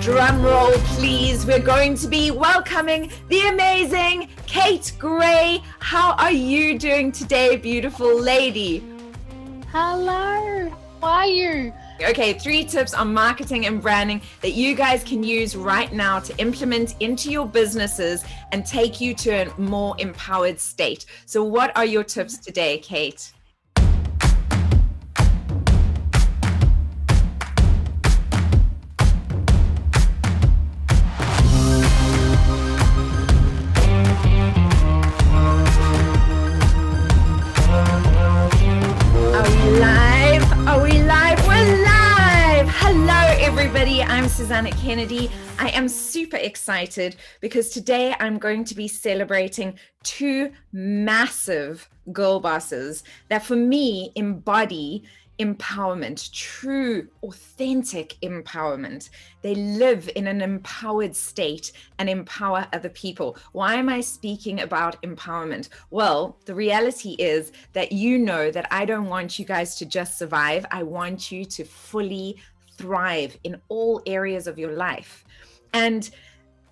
Drum roll, please. We're going to be welcoming the amazing Kate Gray. How are you doing today, beautiful lady? Hello, how are you? Okay, 3 tips on marketing and branding that you guys can use right now to implement into your businesses and take you to a more empowered state. So what are your tips today, Kate? Everybody, I'm Susana Kennedy. I am super excited because today I'm going to be celebrating 2 massive girl bosses that for me embody empowerment, true, authentic empowerment. They live in an empowered state and empower other people. Why am I speaking about empowerment? Well, the reality is that you know that I don't want you guys to just survive. I want you to fully thrive in all areas of your life. And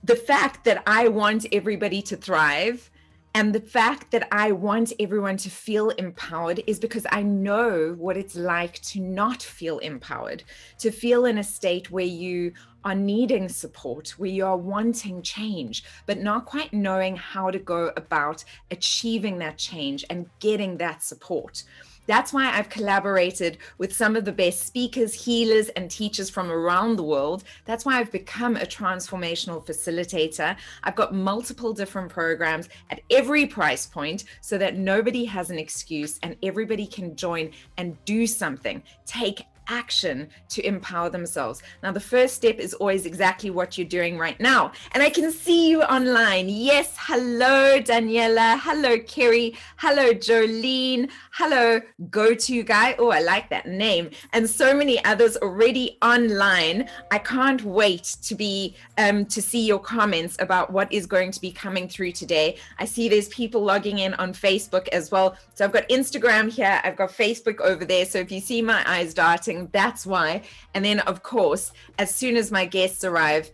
the fact that I want everybody to thrive and the fact that I want everyone to feel empowered is because I know what it's like to not feel empowered, to feel in a state where you are needing support, where you are wanting change, but not quite knowing how to go about achieving that change and getting that support. That's why I've collaborated with some of the best speakers, healers, and teachers from around the world. That's why I've become a transformational facilitator. I've got multiple different programs at every price point so that nobody has an excuse and everybody can join and do something, take action to empower themselves. Now, the first step is always exactly what you're doing right now. And I can see you online. Yes, hello, Daniela. Hello, Kerry. Hello, Jolene. Hello, Go-To Guy. Oh, I like that name. And so many others already online. I can't wait to be to see your comments about what is going to be coming through today. I see there's people logging in on Facebook as well. So I've got Instagram here. I've got Facebook over there. So if you see my eyes darting, that's why. And then of course, as soon as my guests arrive,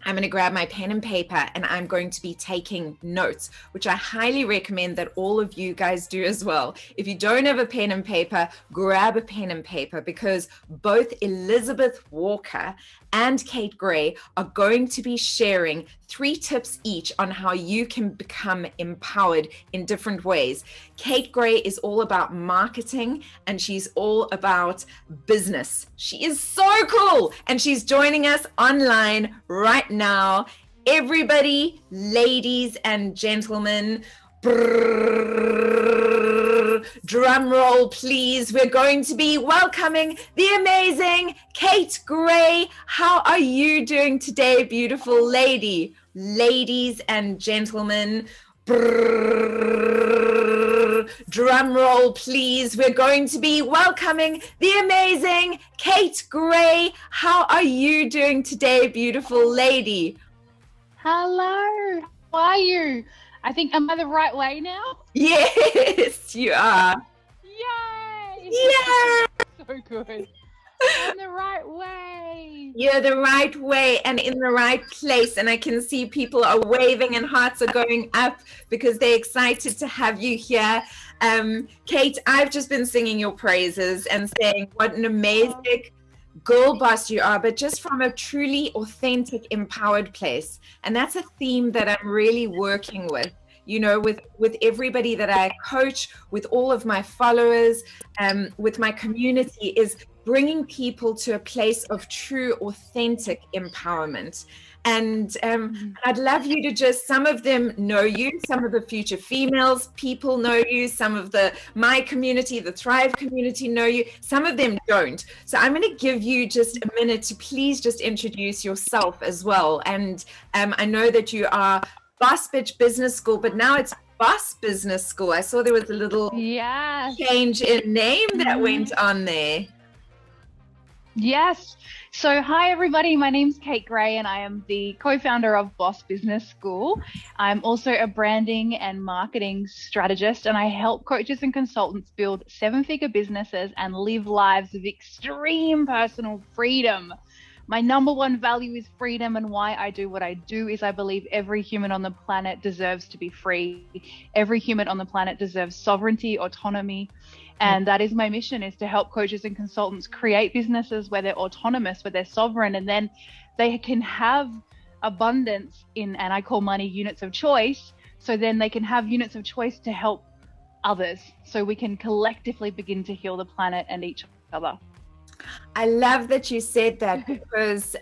I'm going to grab my pen and paper and I'm going to be taking notes, which I highly recommend that all of you guys do as well. If you don't have a pen and paper, grab a pen and paper because both Elizabeth Walker and Kate Gray are going to be sharing 3 tips each on how you can become empowered in different ways. Kate Gray is all about marketing and she's all about business. She is so cool and she's joining us online right now. Everybody, ladies and gentlemen, drum roll, please. We're going to be welcoming the amazing Kate Gray. How are you doing today, beautiful lady? Ladies and gentlemen, drum roll, please. We're going to be welcoming the amazing Kate Gray. How are you doing today, beautiful lady? Hello, how are you? I think, am I the right way now? Yes, you are. Yay! Yeah. So good. I'm the right way. You're the right way and in the right place. And I can see people are waving and hearts are going up because they're excited to have you here. Kate, I've just been singing your praises and saying what an amazing girl boss you are, but just from a truly authentic, empowered place. And that's a theme that I'm really working with, you know, with everybody that I coach, with all of my followers, with my community, is bringing people to a place of true, authentic empowerment. And I'd love you to just, some of them know you, some of the future females people know you, some of my community, the Thrive community know you, some of them don't. So I'm going to give you just a minute to please just introduce yourself as well. And I know that you are Boss Bitch Business School, but now it's Boss Business School. I saw there was a little change in name that went on there. Yes. So hi everybody, my name's Kate Gray and I am the co-founder of Boss Business School. I'm also a branding and marketing strategist and I help coaches and consultants build 7-figure businesses and live lives of extreme personal freedom. my number one value is freedom, and why I do what I do is I believe every human on the planet deserves to be free. Every human on the planet deserves sovereignty, autonomy. And that is my mission, is to help coaches and consultants create businesses where they're autonomous, where they're sovereign, and then they can have abundance in, and I call money units of choice. So then they can have units of choice to help others, so we can collectively begin to heal the planet and each other. I love that you said that, because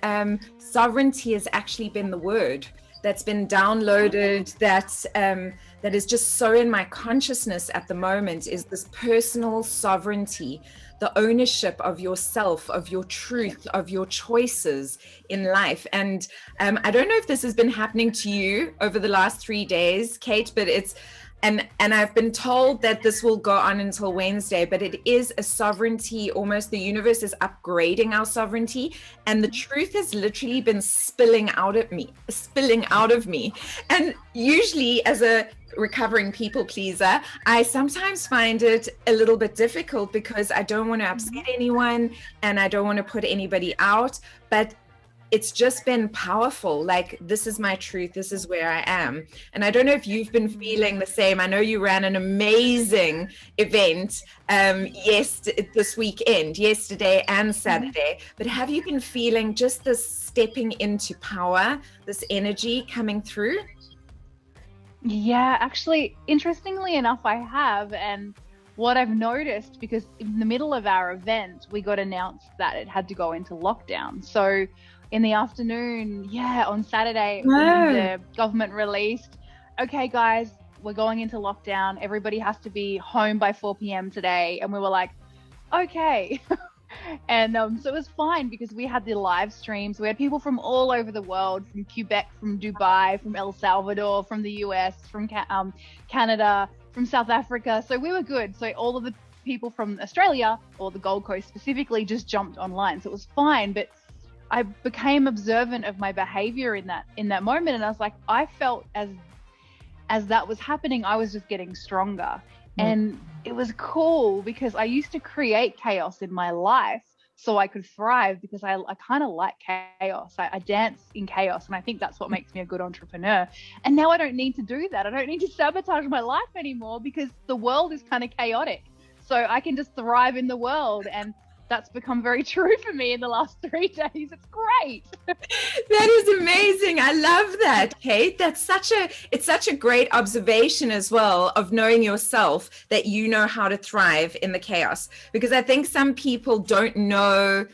sovereignty has actually been the word that's been downloaded, that is just so in my consciousness at the moment, is this personal sovereignty, the ownership of yourself, of your truth, of your choices in life. And I don't know if this has been happening to you over the last 3 days, Kate, but it's, and I've been told that this will go on until Wednesday, but it is a sovereignty, almost the universe is upgrading our sovereignty. And the truth has literally been spilling out of me. And usually, as a recovering people pleaser, I sometimes find it a little bit difficult, because I don't want to upset anyone and I don't want to put anybody out. But it's just been powerful. Like, this is my truth. This is where I am. And I don't know if you've been feeling the same. I know you ran an amazing event this weekend, yesterday and Saturday. But have you been feeling just this stepping into power, this energy coming through? Yeah, actually, interestingly enough, I have. And what I've noticed, because in the middle of our event, we got announced that it had to go into lockdown. So in the afternoon, on Saturday, the government released, okay, guys, we're going into lockdown. Everybody has to be home by 4 p.m. today. And we were like, okay. And so it was fine, because we had the live streams. We had people from all over the world, from Quebec, from Dubai, from El Salvador, from the US, from Canada, from South Africa. So we were good. So all of the people from Australia, or the Gold Coast specifically, just jumped online. So it was fine. But I became observant of my behavior in that moment. And I was like, I felt as that was happening, I was just getting stronger. And it was cool, because I used to create chaos in my life so I could thrive, because I kind of like chaos. I dance in chaos, and I think that's what makes me a good entrepreneur. And now I don't need to do that. I don't need to sabotage my life anymore, because the world is kind of chaotic. So I can just thrive in the world. And that's become very true for me in the last 3 days. It's great. That is amazing. I love that, Kate. It's such a great observation as well, of knowing yourself, that you know how to thrive in the chaos. Because I think some people don't know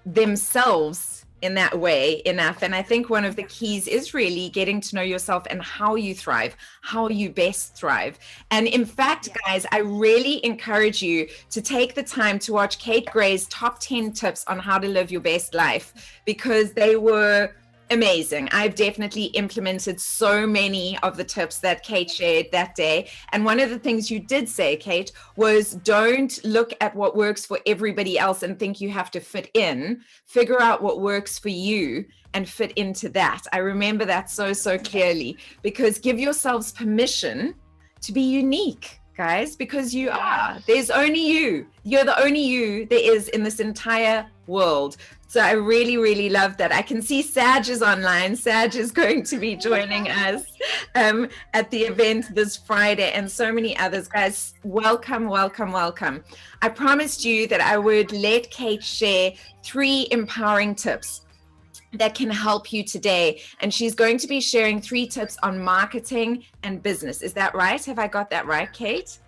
themselves in that way enough. And I think one of the keys is really getting to know yourself and how you thrive, how you best thrive. And in fact, guys, I really encourage you to take the time to watch Kate Gray's top 10 tips on how to live your best life, because they were amazing. I've definitely implemented so many of the tips that Kate shared that day. And one of the things you did say, Kate, was don't look at what works for everybody else and think you have to fit in. Figure out what works for you and fit into that. I remember that so clearly, because give yourselves permission to be unique, guys, because you are. There's only you. You're the only you there is in this entire world. So I really love that. I can see Saj is online. Saj is going to be joining us at the event this Friday, and so many others. Guys, welcome. I promised you that I would let Kate share 3 empowering tips that can help you today. And she's going to be sharing 3 tips on marketing and business. Is that right? Have I got that right, Kate?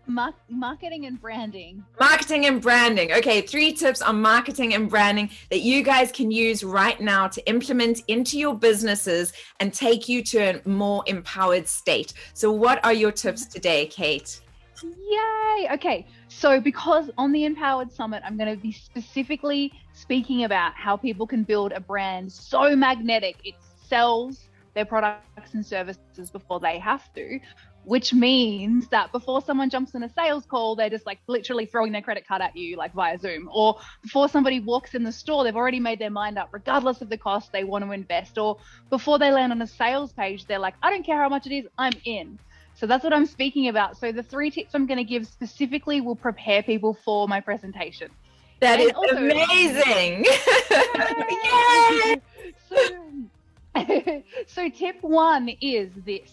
Marketing and branding. Marketing and branding. Okay, 3 tips on marketing and branding that you guys can use right now to implement into your businesses and take you to a more empowered state. So what are your tips today, Kate? Yay! Okay, so because on the Empowered Summit, I'm going to be specifically speaking about how people can build a brand so magnetic it sells their products and services before they have to, which means that before someone jumps in a sales call, they're just like literally throwing their credit card at you, like via Zoom. Or before somebody walks in the store, they've already made their mind up, regardless of the cost, they want to invest. Or before they land on a sales page, they're like, I don't care how much it is, I'm in. So that's what I'm speaking about. So the 3 tips I'm going to give specifically will prepare people for my presentation. That And is also, amazing. Yay! So tip one is this,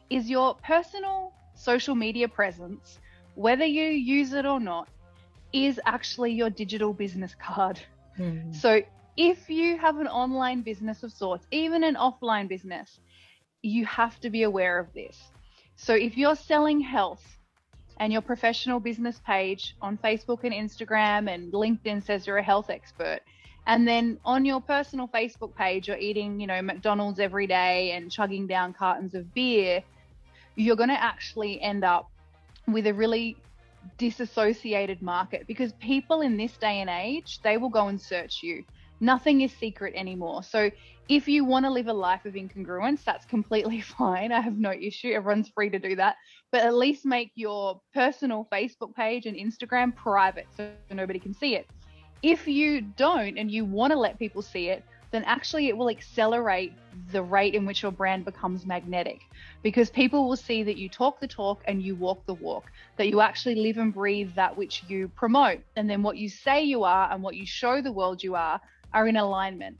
is your personal social media presence, whether you use it or not, is actually your digital business card. So if you have an online business of sorts, even an offline business, you have to be aware of this. So if you're selling health and your professional business page on Facebook and Instagram and LinkedIn says you're a health expert, and then on your personal Facebook page, you're eating, McDonald's every day and chugging down cartons of beer, you're going to actually end up with a really disassociated market, because people in this day and age, they will go and search you. Nothing is secret anymore. So if you want to live a life of incongruence, that's completely fine. I have no issue. Everyone's free to do that. But at least make your personal Facebook page and Instagram private so nobody can see it. If you don't and you want to let people see it, then actually it will accelerate the rate in which your brand becomes magnetic, because people will see that you talk the talk and you walk the walk, that you actually live and breathe that which you promote. And then what you say you are and what you show the world you are in alignment.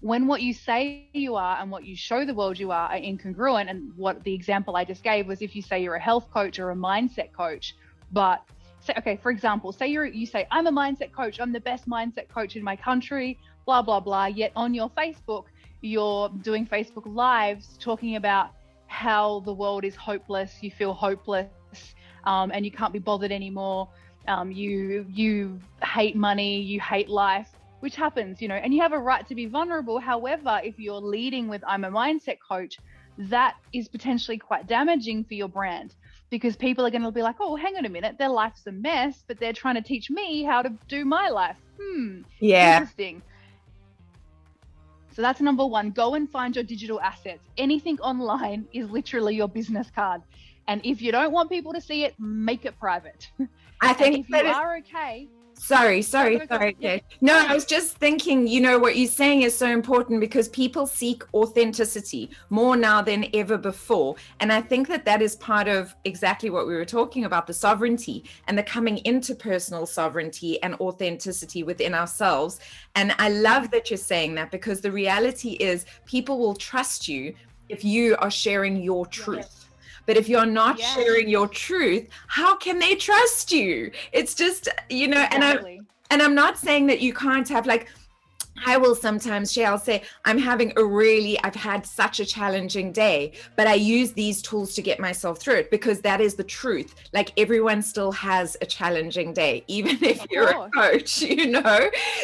When what you say you are and what you show the world you are incongruent, and what the example I just gave was if you say you're a health coach or a mindset coach, but say, okay, for example, say you say, I'm a mindset coach, I'm the best mindset coach in my country, blah, blah, blah. Yet on your Facebook, you're doing Facebook Lives talking about how the world is hopeless, you feel hopeless, and you can't be bothered anymore. You hate money, you hate life, which happens, and you have a right to be vulnerable. However, if you're leading with I'm a mindset coach, that is potentially quite damaging for your brand, because people are going to be like, oh, hang on a minute, their life's a mess, but they're trying to teach me how to do my life. Yeah. Interesting. So that's number one. Go and find your digital assets. Anything online is literally your business card. And if you don't want people to see it, make it private. I think if you are okay. Sorry. Yeah. No, I was just thinking, what you're saying is so important, because people seek authenticity more now than ever before. And I think that is part of exactly what we were talking about, the sovereignty and the coming into personal sovereignty and authenticity within ourselves. And I love that you're saying that, because the reality is people will trust you if you are sharing your truth. Yes. But if you're not sharing your truth, how can they trust you? It's just, exactly. and I'm not saying that you can't have, I will sometimes share, I'll say, I've had such a challenging day, but I use these tools to get myself through it, because that is the truth. Everyone still has a challenging day, even if you're a coach,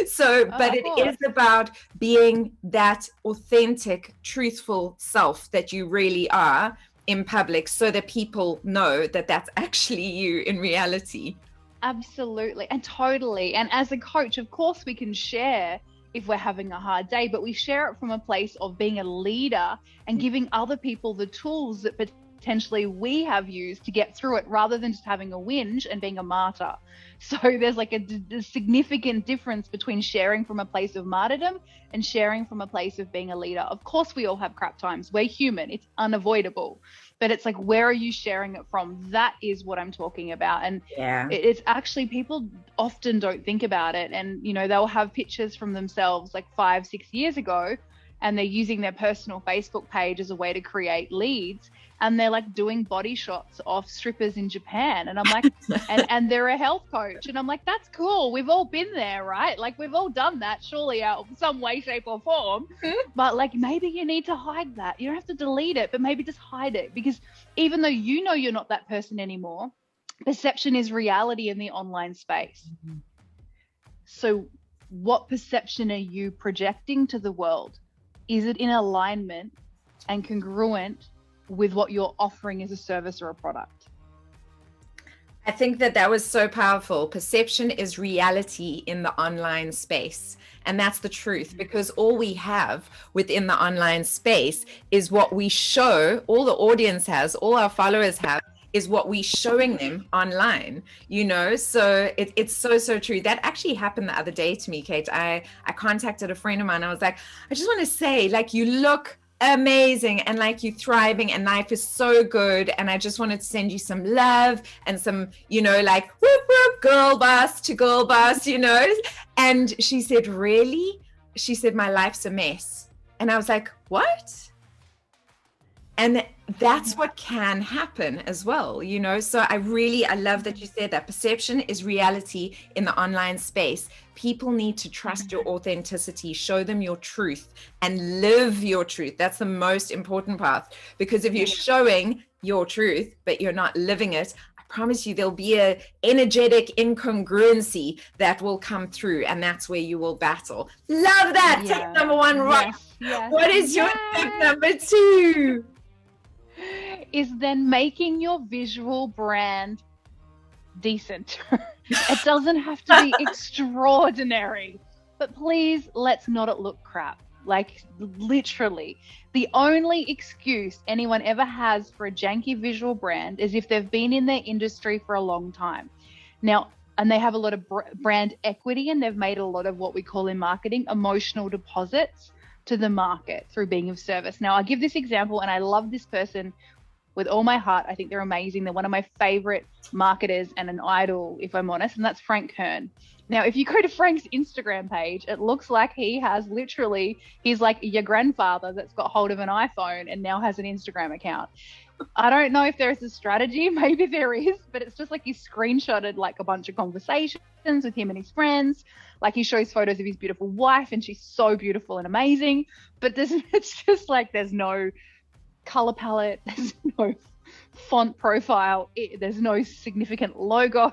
So, but it is about being that authentic, truthful self that you really are in public, so that people know that that's actually you in reality. Absolutely. And totally. And as a coach, of course, we can share if we're having a hard day, but we share it from a place of being a leader and giving other people the tools that potentially we have used to get through it, rather than just having a whinge and being a martyr. So there's a significant difference between sharing from a place of martyrdom and sharing from a place of being a leader. Of course, we all have crap times. We're human. It's unavoidable. But it's where are you sharing it from? That is what I'm talking about. And it's actually, people often don't think about it. And, they'll have pictures from themselves 5-6 years ago, and they're using their personal Facebook page as a way to create leads. And they're doing body shots of strippers in Japan. And I'm like, and they're a health coach. And I'm like, that's cool. We've all been there, right? We've all done that, surely, out some way, shape or form. But maybe you need to hide that. You don't have to delete it, but maybe just hide it. Because even though you're not that person anymore, perception is reality in the online space. So what perception are you projecting to the world? Is it in alignment and congruent with what you're offering as a service or a product? I think that was so powerful. Perception is reality in the online space. And that's the truth, because all we have within the online space is what we show, all the audience has, all our followers have, is what we're showing them online, so it's so true. That actually happened the other day to me, Kate. I contacted a friend of mine. I was like, I just want to say, you look amazing, and like you thriving, and life is so good, and I just wanted to send you some love and some, you know, like whoop whoop, girl boss to girl boss, you know. And she said, really? She said, my life's a mess. And I was like, what? And that's what can happen as well, you know. So I love that you said that perception is reality in the online space. People need to trust your authenticity, show them your truth, and live your truth. That's the most important part, because if you're showing your truth but you're not living it, I promise you there'll be a energetic incongruency that will come through, and that's where you will battle. Love that. Tip number one, right? Yes. What is your tip number two? Is then making your visual brand decent. It doesn't have to be extraordinary, but please, let's not look crap. Like, literally, the only excuse anyone ever has for a janky visual brand is if they've been in their industry for a long time. Now, and they have a lot of brand equity, and they've made a lot of what we call in marketing emotional deposits to the market through being of service. Now, I'll give this example, and I love this person with all my heart. I think they're amazing. They're one of my favorite marketers and an idol, if I'm honest, and that's Frank Kern. Now, if you go to Frank's Instagram page, it looks like he has literally, he's like your grandfather that's got hold of an iPhone and now has an Instagram account. I don't know if there is a strategy, maybe there is, but it's just like he screenshotted like a bunch of conversations with him and his friends. Like, he shows photos of his beautiful wife, and she's so beautiful and amazing, but it's just like there's no color palette, there's no font profile, there's no significant logo,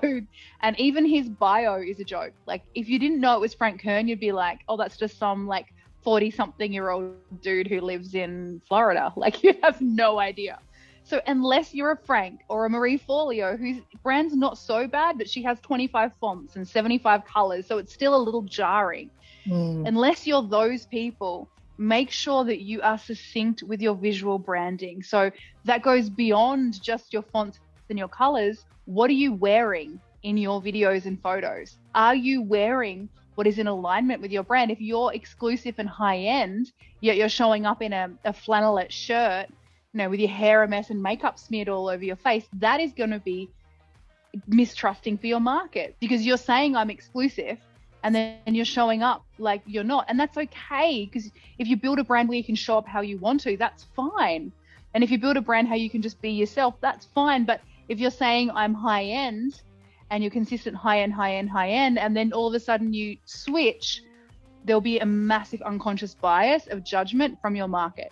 and even his bio is a joke. Like, if you didn't know it was Frank Kern, you'd be like, oh, that's just some like 40-something-year-old dude who lives in Florida. Like, you have no idea. So unless you're a Frank or a Marie Forleo, whose brand's not so bad, but she has 25 fonts and 75 colors, so it's still a little jarring. Unless you're those people, make sure that you are succinct with your visual branding. So that goes beyond just your fonts and your colors. What are you wearing in your videos and photos? Are you wearing what is in alignment with your brand? If you're exclusive and high end, yet you're showing up in a flannelette shirt, you know, with your hair a mess and makeup smeared all over your face, that is going to be mistrusting for your market, because you're saying I'm exclusive and then you're showing up like you're not. And that's okay, because if you build a brand where you can show up how you want to, that's fine. And if you build a brand how you can just be yourself, that's fine. But if you're saying I'm high end and you're consistent high end, and then all of a sudden you switch, there'll be a massive unconscious bias of judgment from your market.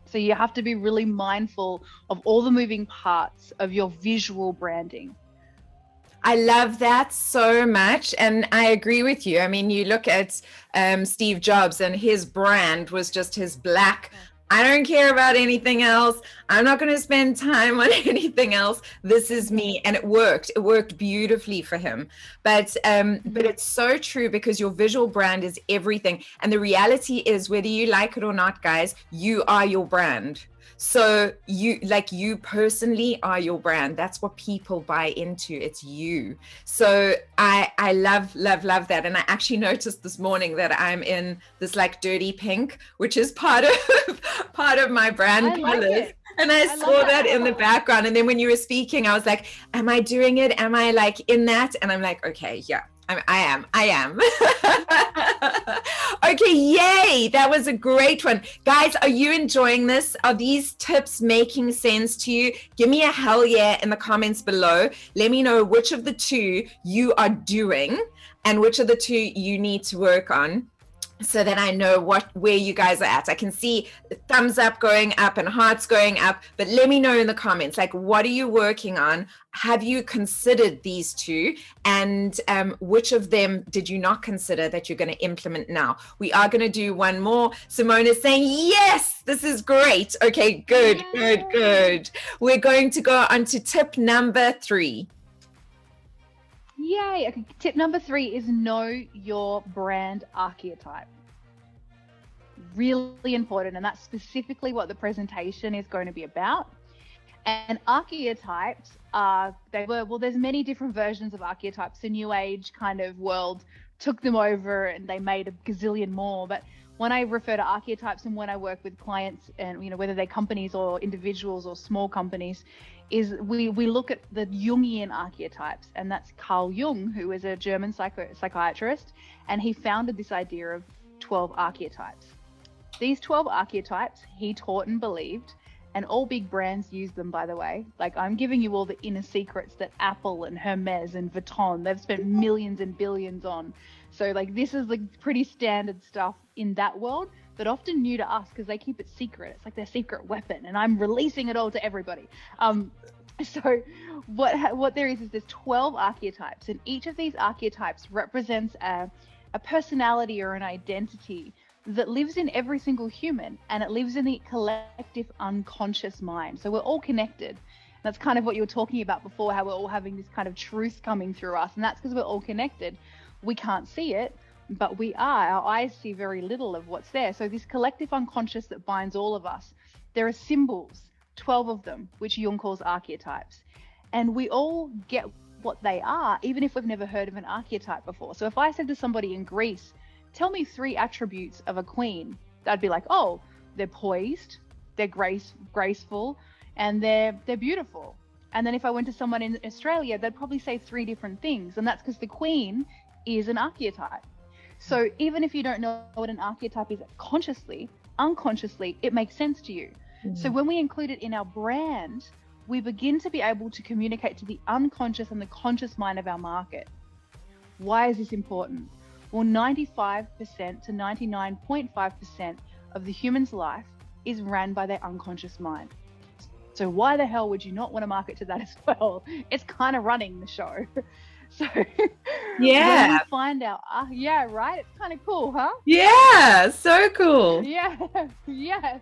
So you have to be really mindful of all the moving parts of your visual branding. I love that so much. And I agree with you. I mean, you look at Steve Jobs, and his brand was just his black, I don't care about anything else. I'm not going to spend time on anything else. This is me. And it worked. It worked beautifully for him. But it's so true, because your visual brand is everything. And the reality is, whether you like it or not, guys, you are your brand. So you personally are your brand. That's what people buy into. It's you. So I love that. And I actually noticed this morning that I'm in this like dirty pink, which is part of my brand colors. And I saw that in the background. And then when you were speaking, I was like, am I doing it? Am I like in that? And I'm like, okay, yeah. I am. Okay, yay. That was a great one. Guys, are you enjoying this? Are these tips making sense to you? Give me a hell yeah in the comments below. Let me know which of the two you are doing and which of the two you need to work on, so that I know where you guys are at. I can see thumbs up going up and hearts going up, but let me know in the comments, like, what are you working on? Have you considered these two? And which of them did you not consider that you're going to implement now? We are going to do one more. Simone is saying, yes, this is great. Okay, good. We're going to go on to tip number 3. Yay. Okay. Tip number 3 is know your brand archetype. Really important. And that's specifically what the presentation is going to be about. And archetypes there's many different versions of archetypes. The new age kind of world took them over and they made a gazillion more. But when I refer to archetypes and when I work with clients, and whether they're companies or individuals or small companies, is we look at the Jungian archetypes, and that's Carl Jung, who is a German psychiatrist, and he founded this idea of 12 archetypes. These 12 archetypes he taught and believed, and all big brands use them, by the way. Like, I'm giving you all the inner secrets that Apple and Hermes and Vuitton, they've spent millions and billions on. So like, this is like pretty standard stuff in that world, but often new to us because they keep it secret. It's like their secret weapon, and I'm releasing it all to everybody. So what there is there's 12 archetypes, and each of these archetypes represents a personality or an identity that lives in every single human, and it lives in the collective unconscious mind. So we're all connected. That's kind of what you were talking about before, how we're all having this kind of truth coming through us, and that's because we're all connected. We can't see it, but we are. Our eyes see very little of what's there. So this collective unconscious that binds all of us, there are symbols, 12 of them, which Jung calls archetypes, and we all get what they are, even if we've never heard of an archetype before. So if I said to somebody in Greece, tell me 3 attributes of a queen, they'd be like, oh, they're poised, they're graceful, and they're beautiful. And then if I went to someone in Australia, they'd probably say 3 different things, and that's because the queen is an archetype. So even if you don't know what an archetype is consciously, unconsciously, it makes sense to you. So when we include it in our brand, we begin to be able to communicate to the unconscious and the conscious mind of our market. Why is this important? Well, 95% to 99.5% of the human's life is ran by their unconscious mind. So why the hell would you not want to market to that as well? It's kind of running the show. So yeah, when we find out, yeah, right? It's kind of cool, huh? Yeah, so cool. Yeah, yes.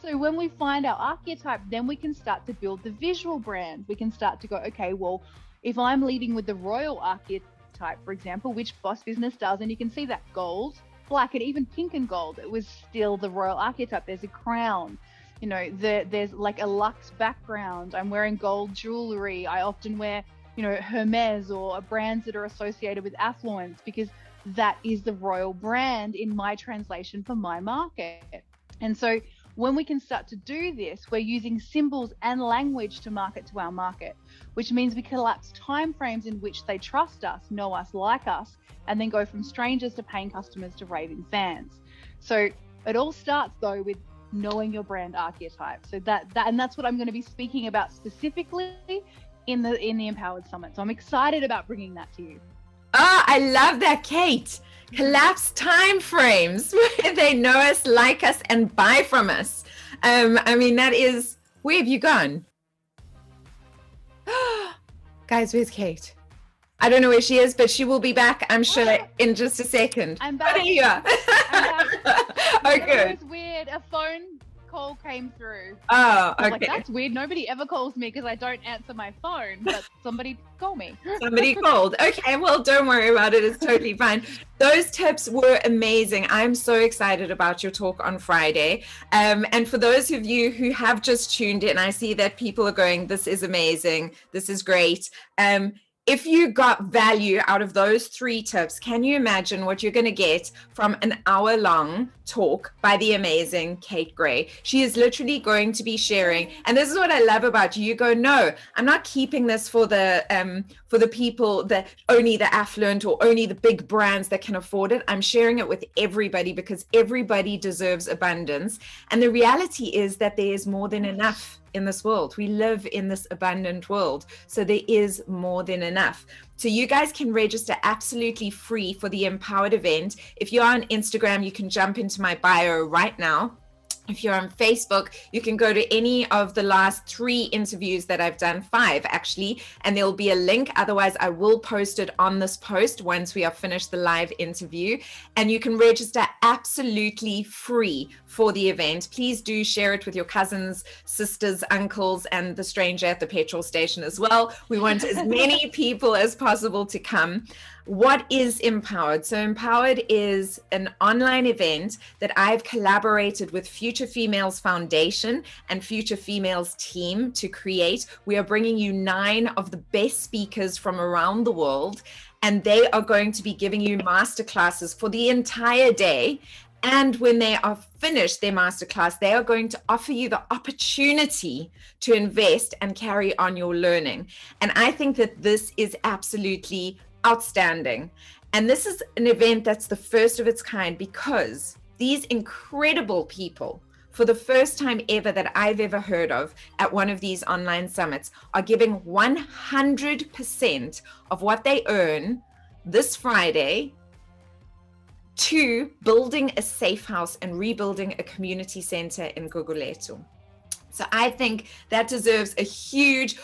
So when we find our archetype, then we can start to build the visual brand. We can start to go, okay, well, if I'm leading with the royal archetype, for example, which Boss Business does, and you can see that gold, black, and even pink and gold, it was still the royal archetype. There's a crown, there's like a luxe background. I'm wearing gold jewelry. I often wear, Hermes or brands that are associated with affluence, because that is the royal brand in my translation for my market. And so when we can start to do this, we're using symbols and language to market to our market, which means we collapse timeframes in which they trust us, know us, like us, and then go from strangers to paying customers to raving fans. So it all starts though with knowing your brand archetype. So that's what I'm going to be speaking about specifically in the Empowered Summit. So I'm excited about bringing that to you. Oh, I love that, Kate. Collapse time frames where they know us, like us, and buy from us. I mean, that is, where have you gone? Guys, where's Kate? I don't know where she is, but she will be back, I'm sure, in just a second. I'm back. Oh, there you are. I'm back. Oh, good. It was weird. A phone call came through. Oh, okay. Like, that's weird. Nobody ever calls me because I don't answer my phone, but somebody called me. Somebody called. Okay, well, don't worry about it. It's totally fine. Those tips were amazing. I'm so excited about your talk on Friday. And for those of you who have just tuned in, I see that people are going, this is amazing. This is great. If you got value out of those 3 tips, can you imagine what you're going to get from an hour-long talk by the amazing Kate Gray? She is literally going to be sharing, and this is what I love about you. You go, no, I'm not keeping this for the people that only the affluent or only the big brands that can afford it. I'm sharing it with everybody because everybody deserves abundance. And the reality is that there is more than enough in this world. We live in this abundant world, so there is more than enough. So you guys can register absolutely free for the Empowered event. If you're on Instagram, you can jump into my bio right now. If you're on Facebook, you can go to any of the last 3 interviews that I've done, 5 actually, and there'll be a link. Otherwise, I will post it on this post once we have finished the live interview. And you can register absolutely free for the event. Please do share it with your cousins, sisters, uncles, and the stranger at the petrol station as well. We want as many people as possible to come. What is Empowered? So Empowered is an online event that I've collaborated with Future Females Foundation and Future Females team to create. We are bringing you 9 of the best speakers from around the world, and they are going to be giving you masterclasses for the entire day. And when they are finished their masterclass, they are going to offer you the opportunity to invest and carry on your learning. And I think that this is absolutely outstanding. And this is an event that's the first of its kind, because these incredible people, for the first time ever that I've ever heard of at one of these online summits, are giving 100% of what they earn this Friday to building a safe house and rebuilding a community center in Guguletu. So I think that deserves a huge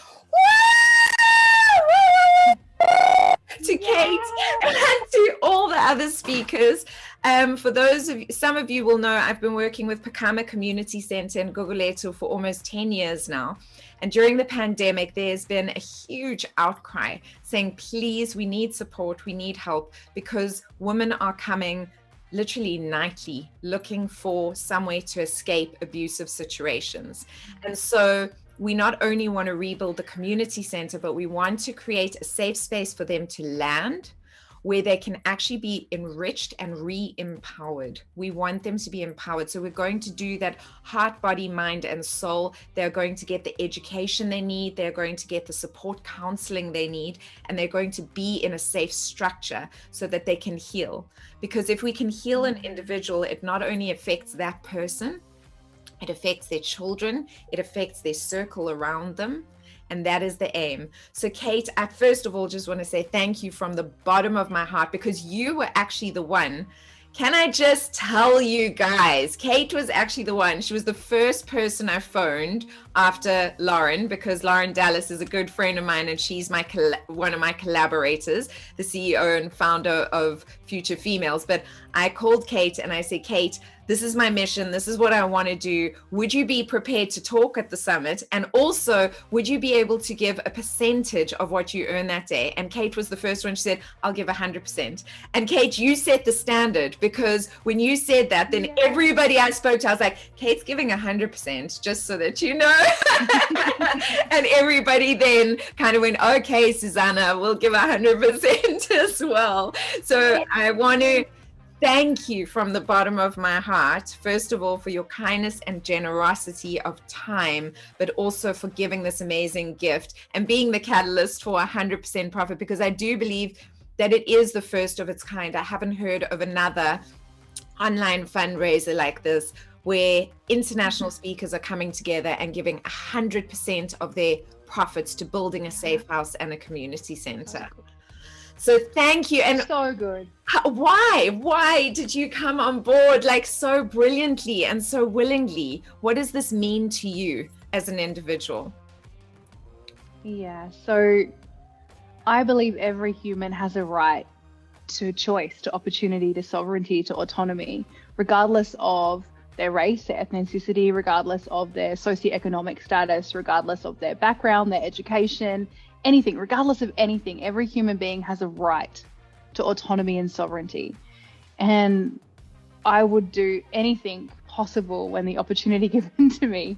to Kate and to all the other speakers. For those of you, some of you will know, I've been working with Pakama Community Center in Guguletu for almost 10 years now. And during the pandemic, there's been a huge outcry saying, please, we need support, we need help, because women are coming literally nightly looking for some way to escape abusive situations. And so we not only want to rebuild the community center, but we want to create a safe space for them to land, where they can actually be enriched and re-empowered. We want them to be empowered. So we're going to do that heart, body, mind, and soul. They're going to get the education they need. They're going to get the support counseling they need. And they're going to be in a safe structure so that they can heal. Because if we can heal an individual, it not only affects that person, it affects their children, it affects their circle around them. And that is the aim. So Kate, I first of all just want to say thank you from the bottom of my heart, because you were actually the one. Can I just tell you guys, Kate was actually the one. She was the first person I phoned after Lauren, because Lauren Dallas is a good friend of mine, and she's my one of my collaborators, the CEO and founder of Future Females. But I called Kate and I said, Kate, this is my mission. This is what I want to do. Would you be prepared to talk at the summit? And also, would you be able to give a percentage of what you earn that day? And Kate was the first one. She said, I'll give 100%. And Kate, you set the standard, because when you said that, then everybody I spoke to, I was like, Kate's giving 100%, just so that you know. And everybody then kind of went, okay, Susana, we'll give 100% as well. So I want to thank you from the bottom of my heart, first of all, for your kindness and generosity of time, but also for giving this amazing gift and being the catalyst for 100% profit, because I do believe that it is the first of its kind. I haven't heard of another online fundraiser like this, where international speakers are coming together and giving 100% of their profits to building a safe house and a community center. So thank you. And so good. Why did you come on board like so brilliantly and so willingly? What does this mean to you as an individual? Yeah, so I believe every human has a right to choice, to opportunity, to sovereignty, to autonomy, regardless of their race, their ethnicity, regardless of their socioeconomic status, regardless of their background, their education, anything, regardless of anything. Every human being has a right to autonomy and sovereignty. And I would do anything possible when the opportunity given to me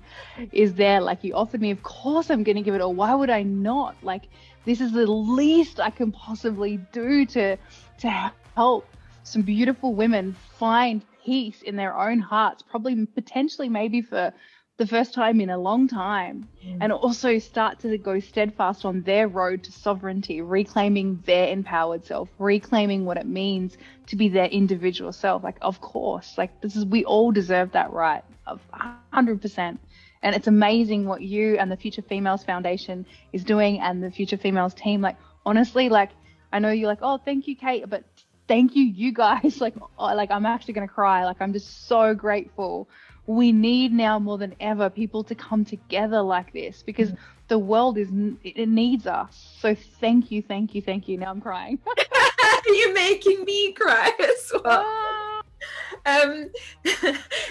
is there. Like you offered me, of course I'm going to give it all. Why would I not? Like, this is the least I can possibly do to help some beautiful women find peace in their own hearts, probably potentially maybe for the first time in a long time, and also start to go steadfast on their road to sovereignty, reclaiming their empowered self, reclaiming what it means to be their individual self. Like, of course, like we all deserve that right of 100%. And it's amazing what you and the Future Females Foundation is doing, and the Future Females team. Like, honestly, like, I know you're like, oh, thank you, Kate, but thank you, you guys. Like I'm actually going to cry. Like, I'm just so grateful. We need now more than ever people to come together like this, because the world it needs us. So thank you. Now I'm crying. You're making me cry as well. And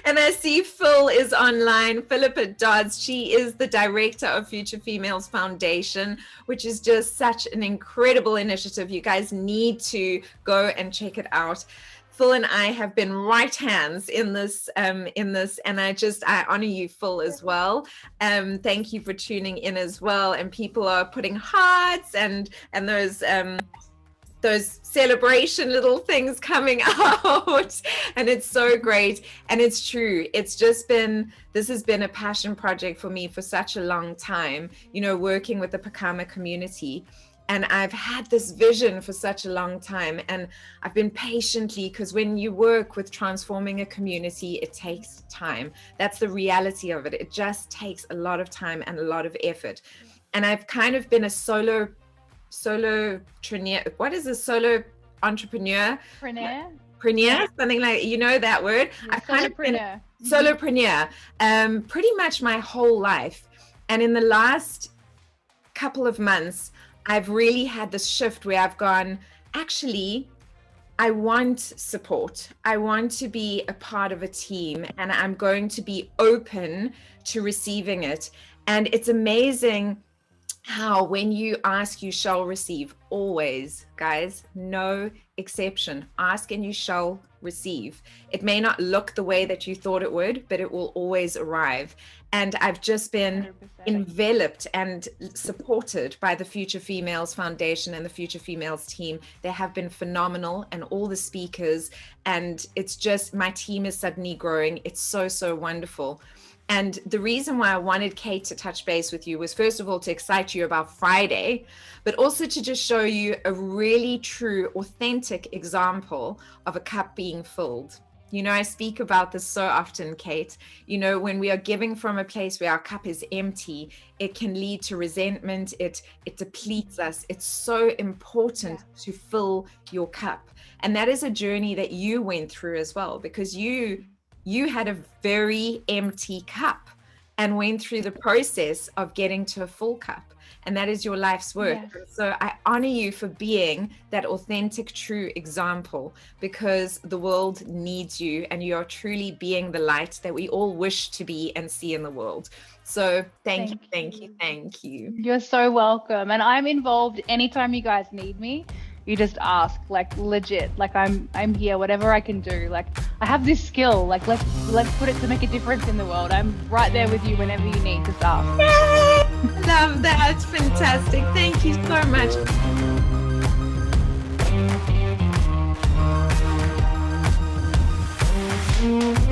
I see Phil is online. Philippa Dodds, she is the director of Future Females Foundation, which is just such an incredible initiative. You guys need to go and check it out. Phil and I have been right hands in this, and I honor you, Phil, as well. Thank you for tuning in as well. And people are putting hearts and those those celebration little things coming out, and it's so great. And it's true, this has been a passion project for me for such a long time, you know, working with the Pakama community. And I've had this vision for such a long time, and I've been patiently, because when you work with transforming a community, it takes time. That's the reality of it. It just takes a lot of time and a lot of effort. And I've kind of been a solo what is a solo entrepreneur? Preneur, something like, you know that word? I've kind of been a solopreneur pretty much my whole life. And in the last couple of months, I've really had this shift where I've gone, actually, I want support. I want to be a part of a team, and I'm going to be open to receiving it. And it's amazing how when you ask, you shall receive. Always, guys, no exception. Ask and you shall receive. It may not look the way that you thought it would, but it will always arrive. And I've just been 100%. Enveloped and supported by the Future Females Foundation and the Future Females team. They have been phenomenal, and all the speakers, and it's just, my team is suddenly growing. It's so, so wonderful. And the reason why I wanted Kate to touch base with you was, first of all, to excite you about Friday, but also to just show you a really true, authentic example of a cup being filled. You know, I speak about this so often, Kate. You know, when we are giving from a place where our cup is empty, it can lead to resentment. It depletes us. It's so important to fill your cup. And that is a journey that you went through as well, because you had a very empty cup and went through the process of getting to a full cup. And that is your life's work. Yes. So I honor you for being that authentic, true example, because the world needs you, and you are truly being the light that we all wish to be and see in the world. So thank you. You're so welcome. And I'm involved anytime you guys need me. You just ask, like, legit, like I'm here, whatever I can do. Like, I have this skill, like let's put it to make a difference in the world. I'm right there with you whenever you need to ask. Yay! Love that. Fantastic. Thank you so much.